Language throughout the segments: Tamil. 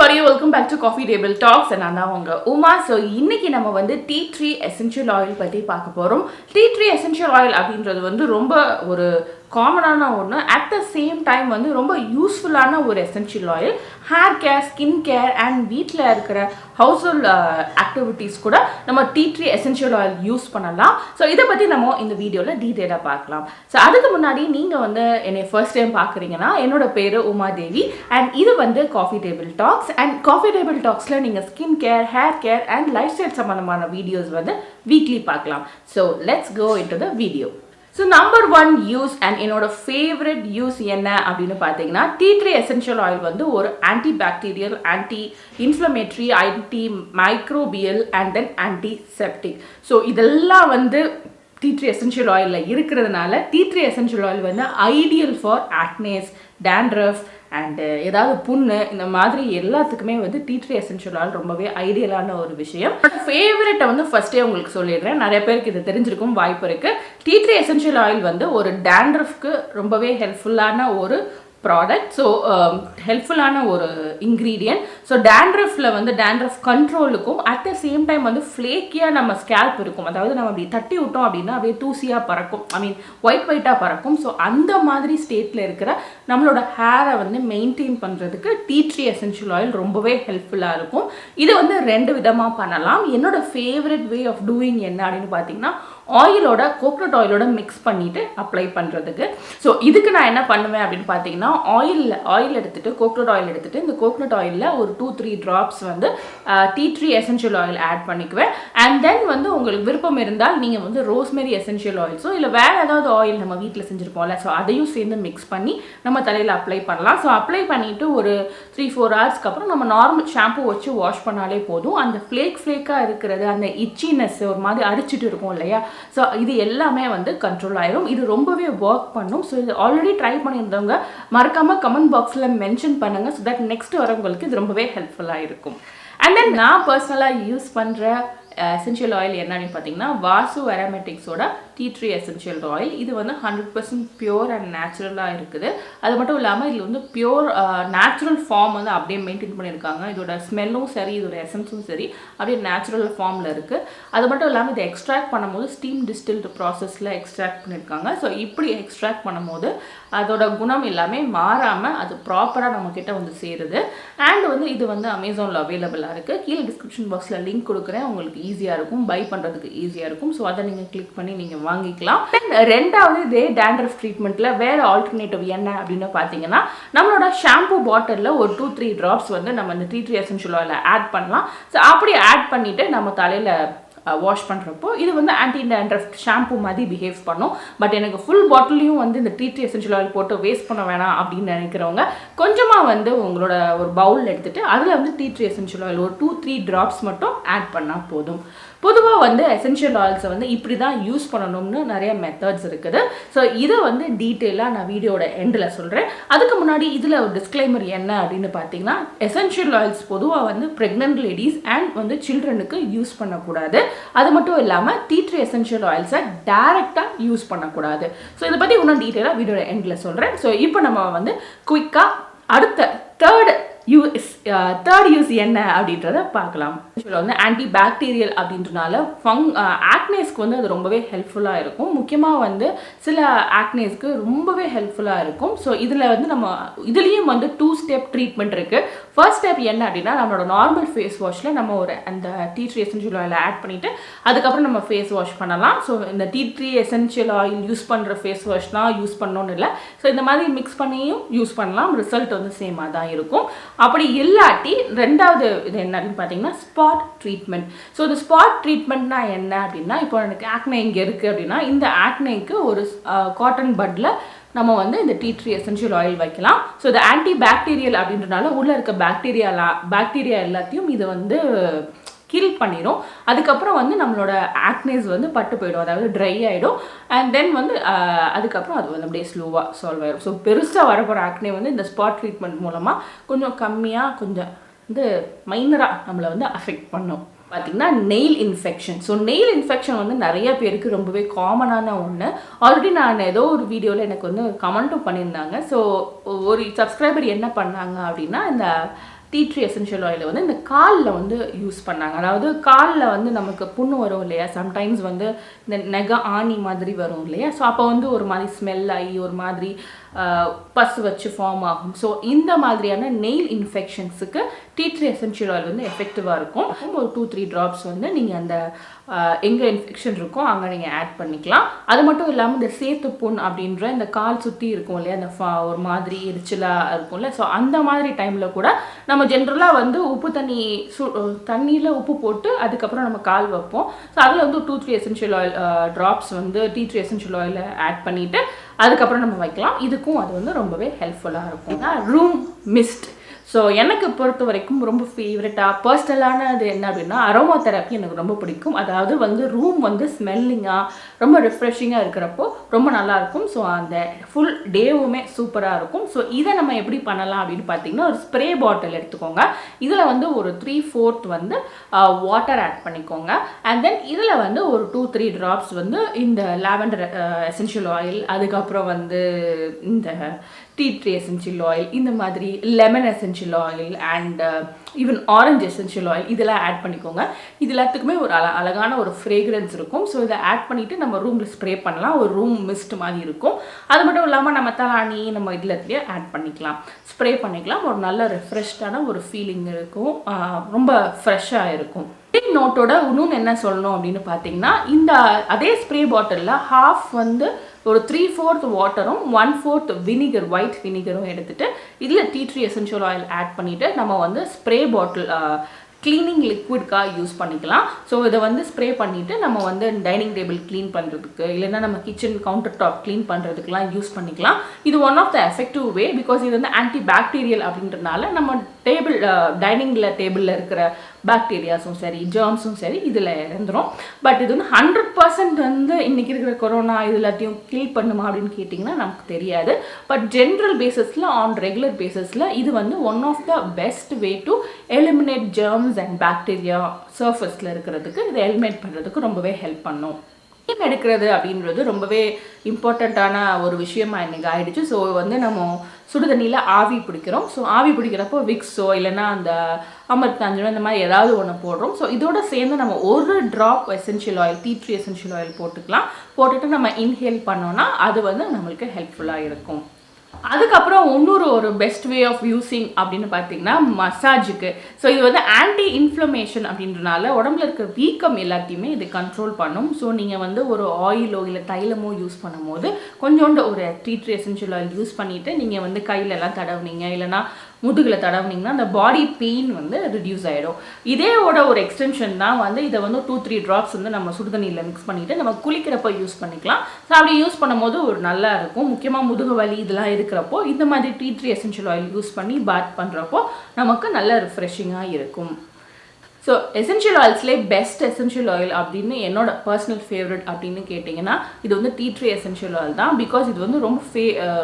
everybody, welcome back to Coffee Table Talks and நான் தான் உங்க உமா. ஸோ இன்னைக்கு நம்ம வந்து டீ ட்ரீ எசென்ஷியல் ஆயில் பற்றி பார்க்க போகிறோம். டீ ட்ரீ எசென்ஷியல் ஆயில் அப்படின்றது வந்து ரொம்ப ஒரு காமனான ஒன்று, அட் த சேம் டைம் வந்து ரொம்ப யூஸ்ஃபுல்லான ஒரு essential oil. Hair care, skin care and வீட்டில் இருக்கிற ஹவுஸ் ஹோல்ட் ஆக்டிவிட்டீஸ் கூட நம்ம tea tree essential oil use பண்ணலாம். ஸோ இதை பற்றி நம்ம இந்த வீடியோவில் டீட்டெயிலாக பார்க்கலாம். ஸோ அதுக்கு முன்னாடி நீங்கள் வந்து என்னை ஃபர்ஸ்ட் டைம் பார்க்குறீங்கன்னா என்னோட பேர் உமா தேவி அண்ட் இது வந்து coffee table talks. And coffee table டாக்ஸில் நீங்கள் skin care, hair care and lifestyle சம்மந்தமான வீடியோஸ் வந்து வீக்லி பார்க்கலாம். So let's go into the video. So number 1 use and என்னோட ஃபேவரட் யூஸ் என்ன அப்படின்னு பார்த்தீங்கன்னா, டீ ட்ரீ எசென்ஷியல் ஆயில் வந்து ஒரு anti bacterial, anti inflammatory, anti microbial and then anti septic. So இதெல்லாம் வந்து டீ ட்ரீ எசென்ஷியல் ஆயிலில் இருக்கிறதுனால டீ ட்ரீ எசென்ஷியல் ஆயில் வந்து ideal for acnes, dandruff and ஏதாவது புண்ணு, இந்த மாதிரி எல்லாத்துக்குமே வந்து டீ ட்ரீ எசென்ஷியல் ஆயில் ரொம்பவே ஐடியலான ஒரு விஷயம். ஃபேவரட்டை வந்து ஃபர்ஸ்டே உங்களுக்கு சொல்லிடுறேன், நிறைய பேருக்கு இது தெரிஞ்சிருக்கும் வாய்ப்பு இருக்குது. டீ ட்ரீ எசென்ஷியல் ஆயில் வந்து ஒரு dandruffக்கு ரொம்பவே ஹெல்ப்ஃபுல்லான ஒரு ப்ராடக்ட். ஸோ ஹெல்ப்ஃபுல்லான ஒரு இன்க்ரீடியன்ட். ஸோ dandruffல வந்து dandruff கண்ட்ரோலுக்கும் அட் த சேம் டைம் வந்து ஃப்ளேக்கியாக நம்ம ஸ்கேல்ப் இருக்கும், அதாவது நம்ம அப்படி தட்டி விட்டோம் அப்படின்னா அப்படியே தூசியாக பறக்கும், ஐ மீன் ஒயிட்டாக பறக்கும். ஸோ அந்த மாதிரி ஸ்டேட்டில் இருக்கிற நம்மளோட ஹேரை வந்து மெயின்டைன் பண்ணுறதுக்கு டீ ட்ரீ எசென்ஷியல் ஆயில் ரொம்பவே ஹெல்ப்ஃபுல்லாக இருக்கும். இது வந்து 2 விதமாக பண்ணலாம். என்னோட ஃபேவரட் வே ஆஃப் டூயிங் என்ன அப்படின்னு பார்த்தீங்கன்னா, ஆயிலோட கோகனட் ஆயிலோட மிக்ஸ் பண்ணிவிட்டு அப்ளை பண்ணுறதுக்கு. ஸோ இதுக்கு நான் என்ன பண்ணுவேன் அப்படின்னு பார்த்தீங்கன்னா, ஆயில் எடுத்துகிட்டு, கோகனட் ஆயில் எடுத்துகிட்டு, இந்த கோகனட் ஆயிலில் ஒரு 2-3 ட்ராப்ஸ் வந்து tea tree essential oil add பண்ணிக்குவேன். அண்ட் தென் வந்து உங்களுக்கு விருப்பம் இருந்தால் நீங்கள் வந்து ரோஸ்மெரி எசென்ஷியல் ஆயில்ஸோ இல்லை வேறு ஏதாவது ஆயில் நம்ம வீட்டில் செஞ்சுருப்போம்ல, ஸோ அதையும் சேர்ந்து மிக்ஸ் பண்ணி நம்ம தலையில் அப்ளை பண்ணலாம். ஸோ அப்ளை பண்ணிவிட்டு ஒரு 3-4 ஹவர்ஸ்க்கு அப்புறம் நம்ம நார்மல் ஷாம்பு வச்சு வாஷ் பண்ணாலே போதும். அந்த ஃப்ளேக்காக இருக்கிறது, அந்த இச்சினஸ் ஒரு மாதிரி அரிச்சிட்டு இருக்கும் இல்லையா, ஸோ இது எல்லாமே வந்து கண்ட்ரோல் ஆயிரும். இது ரொம்பவே ஒர்க் பண்ணும். ஸோ இது ஆல்ரெடி ட்ரை பண்ணியிருந்தவங்க மறக்காமல் கமெண்ட் பாக்ஸில் மென்ஷன் பண்ணுங்கள். ஸோ தட் நெக்ஸ்ட் வரவங்களுக்கு இது ரொம்பவே ஹெல்ப்ஃபுல்லாக இருக்கும். அண்ட் தென் நான் பர்சனலாக யூஸ் பண்ணுற எசென்ஷியல் ஆயில் என்னன்னு பார்த்தீங்கன்னா, வாசு அரமேட்டிக்ஸோட டீ ட்ரீ எசென்ஷியல் ஆயில். இது வந்து 100% பியூர் அண்ட் நேச்சுரலாக இருக்குது. அது மட்டும் இல்லாமல் இதில் வந்து பியூர் நேச்சுரல் ஃபார்ம் வந்து அப்படியே மெயின்டைன் பண்ணியிருக்காங்க. இதோட ஸ்மெல்லும் சரி, இதோட எசன்ஸும் சரி, அப்படியே நேச்சுரல் ஃபார்மில் இருக்குது. அது மட்டும் இல்லாமல் இதை எக்ஸ்ட்ராக்ட் பண்ணும்போது ஸ்டீம் டிஸ்டில்டு ப்ராசஸில் எக்ஸ்ட்ராக்ட் பண்ணியிருக்காங்க. ஸோ இப்படி எக்ஸ்ட்ராக்ட் பண்ணும்போது அதோட குணம் எல்லாமே மாறாமல் அது ப்ராப்பராக நம்மக்கிட்ட வந்து சேருது. அண்ட் வந்து இது வந்து அமேசானில் அவைலபிளாக இருக்குது. கீழே டிஸ்கிரிப்ஷன் பாக்ஸில் லிங்க் கொடுக்குறேன், உங்களுக்கு ஈஸியாக இருக்கும், பை பண்ணுறதுக்கு ஈஸியாக இருக்கும். ஸோ அதை நீங்கள் கிளிக் பண்ணி நீங்கள் வாங்கிக்கலாம். ரெண்டாவது, இதே dandruff ட்ரீட்மெண்ட்டில் வேறு ஆல்டர்னேட்டிவ் என்ன அப்படின்னு பார்த்தீங்கன்னா, நம்மளோட ஷாம்பு பாட்டிலில் ஒரு 2-3 ட்ராப்ஸ் வந்து நம்ம இந்த டீ ட்ரீ எசென்ஷியல் ஆயிலை ஆட் பண்ணலாம். ஸோ அப்படி ஆட் பண்ணிவிட்டு நம்ம தலையில் வாஷ் பண்ணுறப்போ இது வந்து ஆன்டி dandruff ஷாம்பு மாதிரி பிஹேவ் பண்ணும். பட் எனக்கு ஃபுல் பாட்டிலையும் வந்து இந்த டீ ட்ரீ எசென்ஷியல் ஆயில் போட்டு வேஸ்ட் பண்ண வேணாம் அப்படின்னு நினைக்கிறவங்க கொஞ்சமாக வந்து உங்களோட ஒரு பவுல் எடுத்துகிட்டு அதில் வந்து டீ ட்ரீ எசென்ஷியல் ஆயில் ஒரு 2-3 ட்ராப்ஸ் மட்டும் ஆட் பண்ணால் போதும். பொதுவாக வந்து எசென்ஷியல் ஆயில்ஸை வந்து இப்படி தான் யூஸ் பண்ணணும்னு நிறைய மெத்தட்ஸ் இருக்குது. ஸோ இதை வந்து டீட்டெயிலாக நான் வீடியோட எண்டில் சொல்கிறேன். அதுக்கு முன்னாடி இதில் ஒரு டிஸ்க்ளைமர் என்ன அப்படின்னு பார்த்தீங்கன்னா, எசென்ஷியல் ஆயில்ஸ் பொதுவாக வந்து ப்ரெக்னென்ட் லேடிஸ் அண்ட் வந்து சில்ட்ரனுக்கு யூஸ் பண்ணக்கூடாது. அது மட்டும் இல்லாமல் டீ ட்ரீ எசென்ஷியல் ஆயில்ஸை டைரெக்டாக யூஸ் பண்ணக்கூடாது. ஸோ இதை பற்றி இன்னும் டீட்டெயிலாக வீடியோட எண்டில் சொல்கிறேன். ஸோ இப்போ நம்ம வந்து குயிக்காக அடுத்த தேர்ட் யூஸ் என்ன அப்படின்றத பார்க்கலாம். வந்து ஆன்டி பாக்டீரியல் அப்படின்றனால ஆக்னேஸ்க்கு வந்து அது ரொம்பவே ஹெல்ப்ஃபுல்லாக இருக்கும். முக்கியமாக வந்து சில ஆக்னேஸ்க்கு ரொம்பவே ஹெல்ப்ஃபுல்லாக இருக்கும். ஸோ இதில் வந்து நம்ம இதுலேயும் வந்து 2 ஸ்டெப் ட்ரீட்மெண்ட் இருக்குது. ஃபர்ஸ்ட் ஸ்டெப் என்ன அப்படின்னா, நம்மளோட நார்மல் ஃபேஸ் வாஷில் நம்ம ஒரு அந்த tea tree essential oil add பண்ணிவிட்டு அதுக்கப்புறம் நம்ம ஃபேஸ் வாஷ் பண்ணலாம். ஸோ இந்த tea tree essential oil use பண்ணுற ஃபேஸ் வாஷ் தான் யூஸ் பண்ணணும்னு இல்லை. ஸோ இந்த மாதிரி மிக்ஸ் பண்ணியும் யூஸ் பண்ணலாம். ரிசல்ட் வந்து சேமாக தான் இருக்கும். அப்படி இல்லாட்டி ரெண்டாவது இது என்ன அப்படின்னு பார்த்தீங்கன்னா, ஸ்பாட் ட்ரீட்மெண்ட். ஸோ இந்த ஸ்பாட் ட்ரீட்மெண்ட்னா என்ன அப்படின்னா, இப்போ எனக்கு ஆக்னே இங்கே இருக்குது அப்படின்னா இந்த ஆக்னேக்கு ஒரு காட்டன் பட்டில் நம்ம வந்து இந்த டீ ட்ரீ எசென்ஷியல் ஆயில் வைக்கலாம். ஸோ இது ஆன்டி பாக்டீரியல் அப்படின்றனால உள்ளே இருக்க பாக்டீரியா எல்லாத்தையும் இது வந்து கில் பண்ணிடும். அதுக்கப்புறம் வந்து நம்மளோட ஆக்னேஸ் வந்து பட்டு போயிடும், அதாவது ட்ரை ஆகிடும். அண்ட் தென் வந்து அதுக்கப்புறம் அது வந்து அப்படியே ஸ்லோவாக சால்வ் ஆகிடும். ஸோ பெருசாக வரப்போகிற ஆக்னே வந்து இந்த ஸ்பாட் ட்ரீட்மெண்ட் மூலமாக கொஞ்சம் கம்மியாக, கொஞ்சம் வந்து மைனராக நம்மளை வந்து அஃபெக்ட் பண்ணும். பார்த்தீங்கன்னா nail infection. So nail infection வந்து நிறைய பேருக்கு ரொம்பவே காமனான ஒன்று. ஆல்ரெடி நான் ஏதோ ஒரு வீடியோவில் எனக்கு வந்து கமெண்ட்டும் பண்ணியிருந்தாங்க. ஸோ ஒரு சப்ஸ்கிரைபர் என்ன பண்ணாங்க அப்படின்னா, இந்த டீ ட்ரீ எசென்ஷியல் ஆயிலை வந்து இந்த காலில் வந்து யூஸ் பண்ணாங்க. அதாவது காலில் வந்து நமக்கு புண்ணு வரும் இல்லையா, சம்டைம்ஸ் வந்து இந்த நெகை ஆணி மாதிரி வரும் இல்லையா, ஸோ அப்போ வந்து ஒரு மாதிரி ஸ்மெல் ஆகி ஒரு மாதிரி பஸ் வச்சு ஃபார்ம் ஆகும். ஸோ இந்த மாதிரியான நெயில் இன்ஃபெக்ஷன்ஸுக்கு டீ ட்ரீ எசென்ஷியல் ஆயில் வந்து எஃபெக்டிவாக இருக்கும். ஒரு 2-3 ட்ராப்ஸ் வந்து நீங்கள் அந்த எங்கே இன்ஃபெக்ஷன் இருக்கோ அங்கே நீங்கள் ஆட் பண்ணிக்கலாம். அது மட்டும் இல்லாமல் இந்த சேத்து புண் அப்படின்ற இந்த கால் சுற்றி இருக்கும் இல்லையா, அந்த ஒரு மாதிரி எரிச்சலாக இருக்கும்ல, ஸோ அந்த மாதிரி டைமில் கூட நம்ம ஜென்ரலாக வந்து உப்பு தண்ணியில் உப்பு போட்டு அதுக்கப்புறம் நம்ம கால் வைப்போம். ஸோ அதில் வந்து 2-3 எசென்ஷியல் ஆயில் ட்ராப்ஸ் வந்து டீ ட்ரீ எசென்ஷியல் ஆயிலை ஆட் பண்ணிவிட்டு அதுக்கப்புறம் நம்ம வைக்கலாம். இதுக்கும் அது வந்து ரொம்பவே ஹெல்ப்ஃபுல்லாக இருக்கும். Room mist. ஸோ எனக்கு பொறுத்த வரைக்கும் ரொம்ப ஃபேவரட்டாக பர்சனலானது என்ன அப்படின்னா, அரோமா தெரப்பி எனக்கு ரொம்ப பிடிக்கும். அதாவது வந்து ரூம் வந்து ஸ்மெல்லிங்காக ரொம்ப ரிஃப்ரெஷிங்காக இருக்கிறப்போ ரொம்ப நல்லாயிருக்கும். ஸோ அந்த ஃபுல் டேவுமே சூப்பராக இருக்கும். ஸோ இதை நம்ம எப்படி பண்ணலாம் அப்படின்னு பார்த்தீங்கன்னா, ஒரு ஸ்ப்ரே பாட்டில் எடுத்துக்கோங்க. இதில் வந்து ஒரு 3/4 வந்து வாட்டர் ஆட் பண்ணிக்கோங்க. அண்ட் தென் இதில் வந்து ஒரு 2-3 ட்ராப்ஸ் வந்து இந்த லாவெண்டர் எசென்ஷியல் ஆயில், அதுக்கப்புறம் வந்து இந்த டீ ட்ரீ எசென்ஷியல் ஆயில், இந்த மாதிரி lemon essential oil and even orange essential oil இதெல்லாம் ஆட் பண்ணிக்கோங்க. இது எல்லாத்துக்குமே ஒரு அழகான ஒரு ஃப்ரேக்ரன்ஸ் இருக்கும். ஸோ இதை ஆட் பண்ணிவிட்டு நம்ம ரூமில் ஸ்ப்ரே பண்ணலாம். ஒரு ரூம் மிஸ்ட் மாதிரி இருக்கும். அது மட்டும் இல்லாமல் நம்ம தலானி நம்ம இதுலயே ஆட் பண்ணிக்கலாம், ஸ்ப்ரே பண்ணிக்கலாம். ஒரு நல்ல ரெஃப்ரெஷ்டான ஒரு ஃபீலிங் இருக்கும், ரொம்ப ஃப்ரெஷ்ஷாக இருக்கும். நோட்டோட இன்னொன்று என்ன சொல்லணும் அப்படின்னு பார்த்தீங்கன்னா, இந்த அதே ஸ்ப்ரே பாட்டிலில் ஹாஃப் வந்து ஒரு 3/4 வாட்டரும் 1/4 வினிகர், ஒயிட் வினிகரும் எடுத்துகிட்டு இதில் tea tree essential oil add பண்ணிவிட்டு நம்ம வந்து ஸ்ப்ரே பாட்டில் க்ளீனிங் லிக்விட்காக யூஸ் பண்ணிக்கலாம். ஸோ இதை வந்து ஸ்ப்ரே பண்ணிவிட்டு நம்ம வந்து டைனிங் டேபிள் க்ளீன் பண்ணுறதுக்கு, இல்லைன்னா நம்ம கிச்சன் கவுண்டர் டாப் க்ளீன் பண்ணுறதுக்குலாம் யூஸ் பண்ணிக்கலாம். இது one of the effective way. Because இது வந்து ஆன்டி பாக்டீரியல் அப்படின்றனால நம்ம டேபிளில் இருக்கிற பாக்டீரியாஸும் சரி, ஜெர்ம்ஸும் சரி இதில் இறந்துடும். பட் இது வந்து 100% வந்து இன்றைக்கி இருக்கிற கொரோனா இது எல்லாத்தையும் கில் பண்ணுமா அப்படின்னு கேட்டிங்கன்னா நமக்கு தெரியாது. பட் ஜென்ரல் பேசிஸில், ஆன் ரெகுலர் பேசிஸில் இது வந்து one of the best way to eliminate germs and bacteria சர்ஃபேஸில் இருக்கிறதுக்கு, இதை எலிமினேட் பண்ணுறதுக்கு ரொம்பவே ஹெல்ப் பண்ணும். ஸ்டீம் எடுக்கிறது அப்படின்றது ரொம்பவே இம்பார்ட்டண்ட்டான ஒரு விஷயமா இன்றைக்கி ஆகிடுச்சு. ஸோ வந்து நம்ம சுடுதண்ணியில் ஆவி பிடிக்கிறோம். ஸோ ஆவி பிடிக்கிறப்போ விக்ஸோ இல்லைன்னா அந்த அமிர்தாஞ்சனோ இந்த மாதிரி ஏதாவது ஒன்று போடுறோம். ஸோ இதோட சேர்ந்து நம்ம ஒரு drop essential oil, tea tree essential oil போட்டுட்டு நம்ம இன்ஹேல் பண்ணோன்னா அது வந்து நம்மளுக்கு ஹெல்ப்ஃபுல்லாக இருக்கும். அதுக்கப்புறம் ஒரு பெஸ்ட் வே ஆஃப் யூஸிங் அப்படின்னு பார்த்தீங்கன்னா மசாஜுக்கு. ஸோ இது வந்து ஆன்டி இன்ஃப்ளமேஷன் அப்படின்றனால உடம்புல இருக்க வீக்கம் எல்லாத்தையுமே இது கண்ட்ரோல் பண்ணும். ஸோ நீங்கள் வந்து ஒரு ஆயிலோ இல்லை தைலமோ யூஸ் பண்ணும்போது கொஞ்சோண்டு ஒரு tea tree essential oil use பண்ணிவிட்டு நீங்கள் வந்து கையிலலாம் தடவுனீங்க, இல்லைனா முதுகில் தடவுனீங்கன்னா அந்த பாடி பெயின் வந்து ரிடியூஸ் ஆகிடும். இதேவோட ஒரு எக்ஸ்டென்ஷன் தான் வந்து இதை வந்து 2-3 ட்ராப்ஸ் வந்து நம்ம சுடுதண்ணியில் மிக்ஸ் பண்ணிவிட்டு நம்ம குளிக்கிறப்போ யூஸ் பண்ணிக்கலாம். ஸோ அப்படி யூஸ் பண்ணும்போது ஒரு நல்லா இருக்கும். முக்கியமாக முதுகு வலி இதெல்லாம் இருக்கிறப்போ இந்த மாதிரி tea tree essential oil use பண்ணி பாத் பண்ணுறப்போ நமக்கு நல்ல ரிஃப்ரெஷிங்காக இருக்கும். ஸோ எசென்ஷியல் ஆயில்ஸ்லேயே பெஸ்ட் எசென்ஷியல் ஆயில் அப்படின்னு என்னோட பர்சனல் ஃபேவரட் அப்படின்னு கேட்டிங்கன்னா இது வந்து டீ ட்ரீ எசென்ஷியல் ஆயில் தான். பிகாஸ் இது வந்து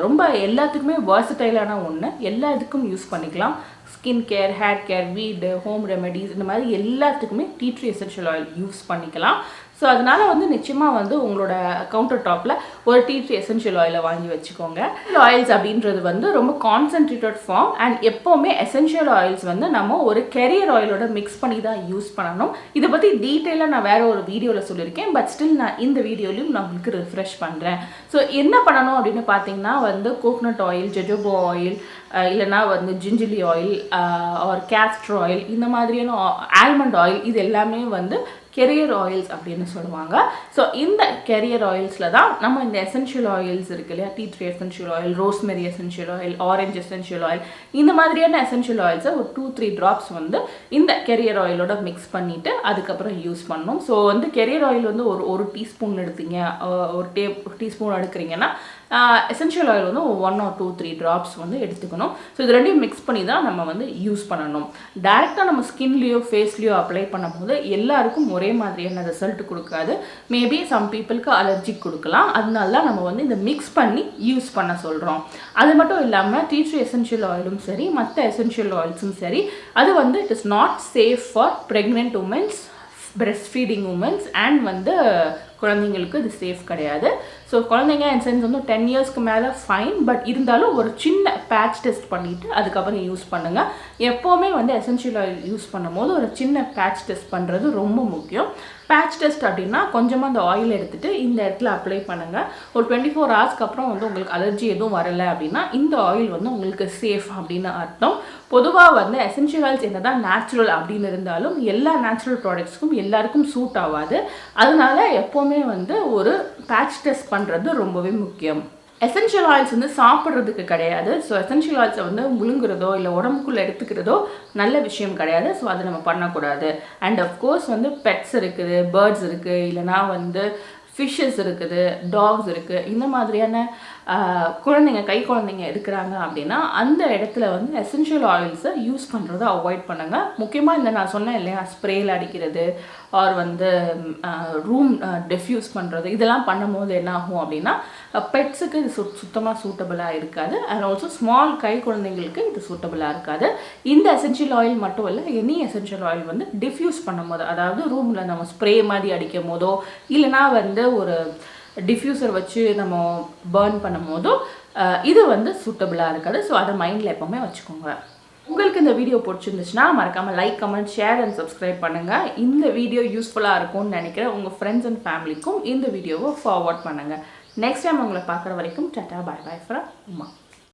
ரொம்ப எல்லாத்துக்குமே வர்சடைலான ஒன்று. எல்லா இதுக்கும் யூஸ் பண்ணிக்கலாம். ஸ்கின் கேர், ஹேர் கேர், வீடு, ஹோம் ரெமெடிஸ் இந்த மாதிரி எல்லாத்துக்குமே tea tree essential oil use பண்ணிக்கலாம். ஸோ அதனால் வந்து நிச்சயமாக வந்து உங்களோட கவுண்டர் டாப்பில் ஒரு டீ ட்ரீ எசென்ஷியல் ஆயிலை வாங்கி வச்சுக்கோங்க. ஆயில்ஸ் அப்படின்றது வந்து ரொம்ப கான்சென்ட்ரேட்டட் ஃபார்ம் அண்ட் எப்போவுமே எசென்ஷியல் ஆயில்ஸ் வந்து நம்ம ஒரு கெரியர் ஆயிலோட மிக்ஸ் பண்ணி தான் யூஸ் பண்ணணும். இதை பற்றி டீட்டெயிலாக நான் வேறு ஒரு வீடியோவில் சொல்லியிருக்கேன். பட் ஸ்டில் நான் இந்த வீடியோலையும் நான் உங்களுக்கு ரிஃப்ரெஷ் பண்ணுறேன். ஸோ என்ன பண்ணணும் அப்படின்னு பார்த்தீங்கன்னா வந்து கோகனட் ஆயில், ஜொஜோபா ஆயில், இல்லைனா வந்து gingelly oil R castor oil, இந்த மாதிரியான ஆல்மண்ட் ஆயில் இது எல்லாமே வந்து கெரியர் ஆயில்ஸ் அப்படின்னு சொல்லுவாங்க. ஸோ இந்த கெரியர் ஆயில்ஸில் தான் நம்ம இந்த எசென்ஷியல் ஆயில்ஸ் இருக்கு இல்லையா, tea tree essential oil, rosemary essential oil, orange essential oil, இந்த மாதிரியான எசென்ஷியல் ஆயில்ஸை ஒரு 2-3 ட்ராப்ஸ் வந்து இந்த கெரியர் ஆயிலோட மிக்ஸ் பண்ணிவிட்டு அதுக்கப்புறம் யூஸ் பண்ணணும். ஸோ வந்து கெரியர் ஆயில் வந்து ஒரு டீஸ்பூன் எடுத்தீங்க, ஒரு டீஸ்பூன் எடுக்கிறீங்கன்னா எசென்ஷியல் ஆயில் வந்து 1 or 2-3 ட்ராப்ஸ் வந்து எடுத்துக்கணும். ஸோ இது ரெண்டையும் மிக்ஸ் பண்ணி தான் நம்ம வந்து யூஸ் பண்ணணும். டைரெக்டாக நம்ம ஸ்கின்லேயோ ஃபேஸ்லேயோ அப்ளை பண்ணும்போது எல்லாருக்கும் ஒரே மாதிரியான ரிசல்ட் கொடுக்காது. மேபி சம் பீப்புளுக்கு அலர்ஜிக் கொடுக்கலாம். அதனால தான் நம்ம வந்து இந்த மிக்ஸ் பண்ணி யூஸ் பண்ண சொல்கிறோம். அது மட்டும் இல்லாமல் டீ ட்ரீ எசென்ஷியல் ஆயிலும் சரி, மற்ற எசென்ஷியல் ஆயில்ஸும் சரி, அது வந்து it is not safe for pregnant women's, breastfeeding women and வந்து குழந்தைங்களுக்கு இது சேஃப் கிடையாது. ஸோ குழந்தைங்க இன் சென்ஸ் வந்து 10 இயர்ஸ்க்கு மேலே ஃபைன், பட் இருந்தாலும் ஒரு சின்ன பேட்ச் டெஸ்ட் பண்ணிவிட்டு அதுக்கப்புறம் யூஸ் பண்ணுங்கள். எப்போவுமே வந்து எசென்ஷியல் ஆயில் யூஸ் பண்ணும்போது ஒரு சின்ன பேட்ச் டெஸ்ட் பண்ணுறது ரொம்ப முக்கியம். பேட்ச் டெஸ்ட் அப்படின்னா கொஞ்சமாக அந்த ஆயில் எடுத்துகிட்டு இந்த இடத்துல அப்ளை பண்ணுங்கள். ஒரு 24 ஹவர்ஸ்க்கு அப்புறம் வந்து உங்களுக்கு அலர்ஜி எதுவும் வரலை அப்படின்னா இந்த ஆயில் வந்து உங்களுக்கு சேஃப் அப்படின்னு அர்த்தம். பொதுவாக வந்து எசென்ஷியல் ஆயில்ஸ் என்ன தான் நேச்சுரல் அப்படின்னு இருந்தாலும் எல்லா நேச்சுரல் ப்ராடக்ட்ஸ்க்கும் எல்லாருக்கும் சூட் ஆகாது. அதனால எப்போவுமே வந்து ஒரு பேட்ச் டெஸ்ட் பண்ணுறது ரொம்பவே முக்கியம். எசென்ஷியல் ஆயில்ஸ் வந்து சாப்பிட்றதுக்கு கிடையாது. ஸோ எசென்ஷியல் ஆயில்ஸை வந்து முழுங்குறதோ இல்லை உடம்புக்குள்ளே எடுத்துக்கிறதோ நல்ல விஷயம் கிடையாது. ஸோ அதை நம்ம பண்ணக்கூடாது. அண்ட் அஃப்கோர்ஸ் வந்து பெட்ஸ் இருக்குது, பேர்ட்ஸ் இருக்குது, இல்லைனா வந்து ஃபிஷ்ஷஸ் இருக்குது, டாக்ஸ் இருக்குது. இந்த மாதிரியான குழந்தைங்க, கை குழந்தைங்க இருக்கிறாங்க அப்படின்னா அந்த இடத்துல வந்து எசென்ஷியல் ஆயில்ஸை யூஸ் பண்ணுறதை அவாய்ட் பண்ணுங்கள். முக்கியமாக இந்த நான் சொன்னேன் இல்லையா, ஸ்ப்ரேயில் அடிக்கிறது ஆர் வந்து ரூம் டிஃப்யூஸ் பண்ணுறது, இதெல்லாம் பண்ணும்போது என்ன ஆகும் அப்படின்னா பெட்ஸுக்கு இது சுத்தமாக சூட்டபிளாக இருக்காது. அண்ட் ஆல்சோ ஸ்மால் கை குழந்தைங்களுக்கு இது சூட்டபிளாக இருக்காது. இந்த எசென்ஷியல் ஆயில் மட்டும் இல்லை, எனி எசென்ஷியல் ஆயில் வந்து டிஃப்யூஸ் பண்ணும் போது, அதாவது ரூமில் நம்ம ஸ்ப்ரே மாதிரி அடிக்கும் போதோ இல்லைனா வந்து ஒரு டிஃப்யூசர் வச்சு நம்ம பர்ன் பண்ணும் போதோ இது வந்து சூட்டபிளாக இருக்காது. ஸோ அதை மைண்டில் எப்போவுமே வச்சுக்கோங்க. உங்களுக்கு இந்த வீடியோ பிடிச்சிருந்துச்சுன்னா மறக்காமல் like, comment, share and subscribe பண்ணுங்கள். இந்த வீடியோ யூஸ்ஃபுல்லாக இருக்கும்னு நினைக்கிறேன். உங்கள் ஃப்ரெண்ட்ஸ் அண்ட் ஃபேமிலிக்கும் இந்த வீடியோவை ஃபார்வர்ட் பண்ணுங்கள். நெக்ஸ்ட் டைம் உங்களை பார்க்குற வரைக்கும் டாடா, பாய் பாய் ஃப்ரம் உமா.